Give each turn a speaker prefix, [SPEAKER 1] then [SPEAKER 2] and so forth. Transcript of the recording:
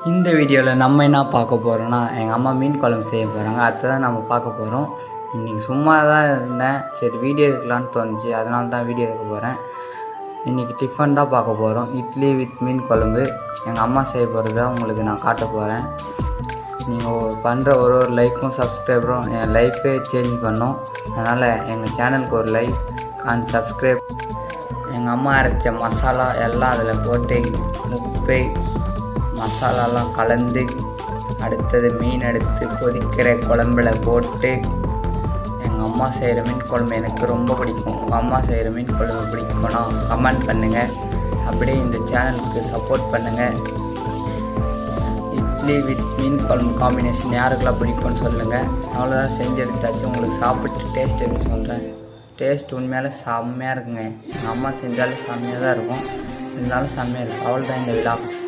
[SPEAKER 1] இந்த வீடியோவில் நம்ம என்ன பார்க்க போகிறோன்னா, எங்கள் அம்மா மீன் குழம்பு செய்ய போகிறாங்க. அதை தான் நம்ம பார்க்க போகிறோம். இன்றைக்கி சும்மா தான் இருந்தேன், சரி வீடியோ எடுக்கலான்னு தோணுச்சு, அதனால தான் வீடியோ எடுக்க போகிறேன். இன்றைக்கி டிஃபன் தான் பார்க்க போகிறோம். இட்லி வித் மீன் குழம்பு எங்கள் அம்மா செய்ய போகிறத உங்களுக்கு நான் காட்ட போகிறேன். நீங்கள் பண்ணுற ஒரு லைக்கும் சப்ஸ்கிரைபரும் என் லைஃபே சேஞ்ச் பண்ணோம். அதனால் எங்கள் சேனலுக்கு ஒரு லைக் அண்ட் சப்ஸ்கிரைப். எங்கள் அம்மா அரைச்ச மசாலா எல்லாம் அதில் போட்டு உப்பு மசாலாலாம் கலந்து அடுத்தது மீன் எடுத்து கொதிக்கிற குழம்புல போட்டு எங்கள் அம்மா செய்கிற மீன் குழம்பு எனக்கு ரொம்ப பிடிக்கும். உங்கள் அம்மா செய்கிற மீன் குழம்பு பிடிக்கும்னா கமெண்ட் பண்ணுங்கள். அப்படியே இந்த சேனலுக்கு சப்போர்ட் பண்ணுங்கள். இட்லி வித் மீன் குழம்பு காம்பினேஷன் யாருக்கெல்லாம் பிடிக்கும்னு சொல்லுங்கள். அவ்வளோதான், செஞ்சு எடுத்தாச்சு. உங்களுக்கு சாப்பிட்டு டேஸ்ட் எடுத்து சொல்கிறேன். டேஸ்ட் உண்மையாலே செம்மையாக இருக்குங்க. எங்கள் அம்மா செஞ்சாலும் செம்மையாக தான் இருக்கும், இருந்தாலும் செம்மையாக இருக்கும். அவ்வளோதான் இந்த விலாக்ஸ்.